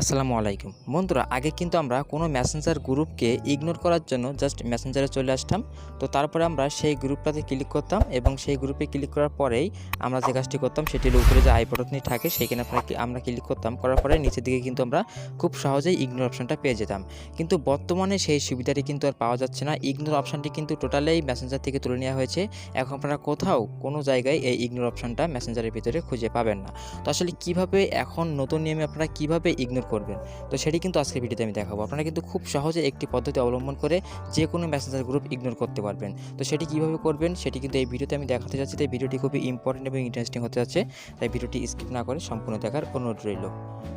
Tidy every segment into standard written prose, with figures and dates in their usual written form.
আসসালামু আলাইকুম বন্ধুরা, আগে কিন্তু আমরা কোনো মেসেঞ্জার গ্রুপকে ইগনোর করার জন্য জাস্ট মেসেঞ্জারে চলে আসতাম। তো তারপরে আমরা সেই গ্রুপটাতে ক্লিক করতাম এবং সেই গ্রুপে ক্লিক করার পরেই আমরা যে কাজটি করতাম সেটি হলো উপরে যে আই বাটনটি থাকে সেইখানে আমরা ক্লিক করতাম, করার পরে নিচের দিকে কিন্তু আমরা খুব সহজেই ইগনোর অপশানটা পেয়ে যেতাম। কিন্তু বর্তমানে সেই সুবিধাটি কিন্তু আর পাওয়া যাচ্ছে না। ইগনোর অপশানটি কিন্তু টোটালেই মেসেঞ্জার থেকে তুলে নেওয়া হয়েছে। এখন আপনারা কোথাও কোনো জায়গায় এই ইগনোর অপশানটা মেসেঞ্জারের ভিতরে খুঁজে পাবেন না। তো আসলে কীভাবে এখন নতুন নিয়মে আপনারা কীভাবে ইগনোর করবেন, তো সেটি কিন্তু আজকের ভিডিওতে আমি দেখাবো। আপনারা কিন্তু খুব সহজে একটি পদ্ধতি অবলম্বন করে যে কোনো মেসেঞ্জার গ্রুপ ইগনোর করতে পারবেন। তো সেটি কিভাবে করবেন সেটি কিন্তু এই ভিডিওতে আমি দেখাতে যাচ্ছি। তাই ভিডিওটি খুবই ইম্পর্টেন্ট এবং ইন্টারেস্টিং হতে যাচ্ছে। তাই ভিডিওটি স্কিপ না করে সম্পূর্ণ দেখার অনুরোধ রইল।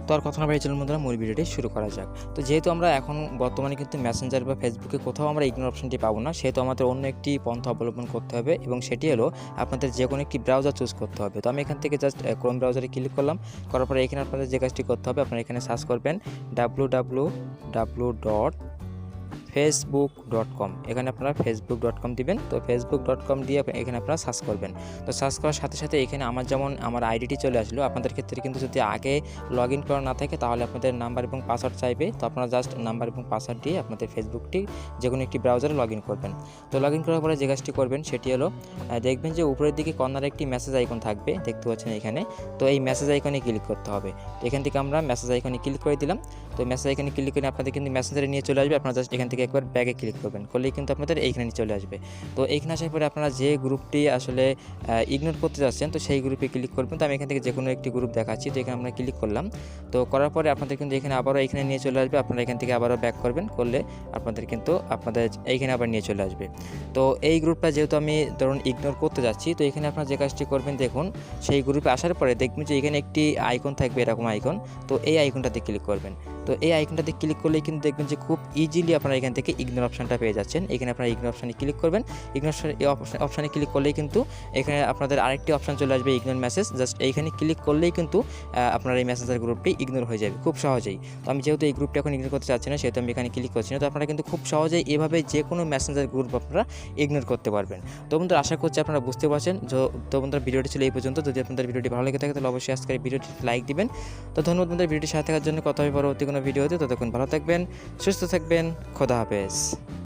তো আর কথা না বাড়িয়ে চলুন বন্ধুরা, মূল ভিডিওটি শুরু করা যাক। তো যেহেতু আমরা এখন বর্তমানে কিন্তু মেসেঞ্জার বা ফেসবুকে কোথাও আমরা ইগনোর অপশনটি পাবো না, সেহেতু আমাদের অন্য একটি পন্থা অবলম্বন করতে হবে এবং সেটি হলো আপনাদের যে কোনো একটি ব্রাউজার চুজ করতে হবে। তো আমি এখান থেকে জাস্ট ক্রোম ব্রাউজারে ক্লিক করলাম, করার পরে এখানে আপনাদের যে কাজটি করতে হবে, আপনারা এখানে সার্চ করবেন www.facebook.com। এখানে আপনারা facebook.com দিবেন। তো facebook.com দিয়ে এখানে আপনারা সার্চ করবেন। তো সার্চ করার সাথে সাথে এখানে আমার আইডিটি চলে আসলো। আপনাদের ক্ষেত্রে কিন্তু যদি আগে লগ ইন করা না থাকে তাহলে আপনাদের নাম্বার এবং পাসওয়ার্ড চাইবে। তো আপনারা জাস্ট নাম্বার এবং পাসওয়ার্ড দিয়ে আপনাদের ফেসবুকটি যে কোনো একটি ব্রাউজারে লগ ইন করবেন। তো লগ ইন করার পরে যে কাজটি করবেন সেটি হলো দেখবেন যে উপরের দিকে কর্নারে একটি মেসেজ আইকন থাকবে, দেখতে পাচ্ছেন এখানে। তো এই মেসেজ আইকনে ক্লিক করতে হবে। তো এখান থেকে আমরা মেসেজ আইকনে ক্লিক করে দিলাম। তো মেসেজ আইকনে ক্লিক করে আপনাদের কিন্তু মেসেঞ্জারে নিয়ে চলে আসবে। আপনারা জাস্ট এখান থেকে একবার ব্যাগে ক্লিক করবেন, করলেই কিন্তু আপনাদের এইখানে চলে আসবে। তো এইখানে আসার পরে আপনারা যে গ্রুপটি আসলে ইগনোর করতে যাচ্ছেন তো সেই গ্রুপে ক্লিক করবেন। তো আমি এখান থেকে যে কোনো একটি গ্রুপ দেখাচ্ছি। তো এখানে আমরা ক্লিক করলাম। তো করার পরে আপনাদের কিন্তু এখানে আবারও এখানে নিয়ে চলে আসবে। আপনারা এখান থেকে আবারও ব্যাক করবেন, করলে আপনাদের কিন্তু আপনাদের এইখানে আবার নিয়ে চলে আসবে। তো এই গ্রুপটা যেহেতু আমি ধরুন ইগনোর করতে যাচ্ছি, তো এখানে আপনারা যে কাজটি করবেন দেখুন, সেই গ্রুপে আসার পরে দেখবেন যে এখানে একটি আইকন থাকবে, এরকম আইকন। তো এই আইকনটাতে ক্লিক করবেন। তো এই আইকনটাতে ক্লিক করলেই কিন্তু দেখবেন যে খুব ইজিলি আপনারা এখান থেকে ইগনোর অপশানটা পেয়ে যাচ্ছেন। এখানে আপনারা ইগনোর অপশানে ক্লিক করবেন। ইগনোর অপশানে ক্লিক করলেই কিন্তু এখানে আপনাদের আরেকটি অপশান চলে আসবে, ইগনোর মেসেজ। জাস্ট এইখানে ক্লিক করলেই কিন্তু আপনার এই মেসেঞ্জার গ্রুপটি ইগনোর হয়ে যাবে খুব সহজেই। তো আমি যেহেতু এই গ্রুপটা এখন ইগনোর করতে চাচ্ছি না, সেহেতু আমি এখানে ক্লিক করছি না। তো আপনারা কিন্তু খুব সহজেই এভাবে যে কোনো মেসেঞ্জার গ্রুপ আপনারা ইগনোর করতে পারবেন। তো বন্ধুরা, আশা করছি আপনারা বুঝতে পারছেন। তো বন্ধুরা, ভিডিওটি ছিল এই পর্যন্ত। যদি আপনাদের ভিডিওটি ভালো লেগে থাকে তাহলে অবশ্যই আজকের ভিডিওটি লাইক দিবেন। তো ধন্যবাদ বন্ধুরা ভিডিওটির সাথে থাকার জন্য। কথা হবে পরবর্তী কোনো ভিডিওতে। ততক্ষণ ভালো থাকবেন, সুস্থ থাকবেন, খোদা হাফেজ।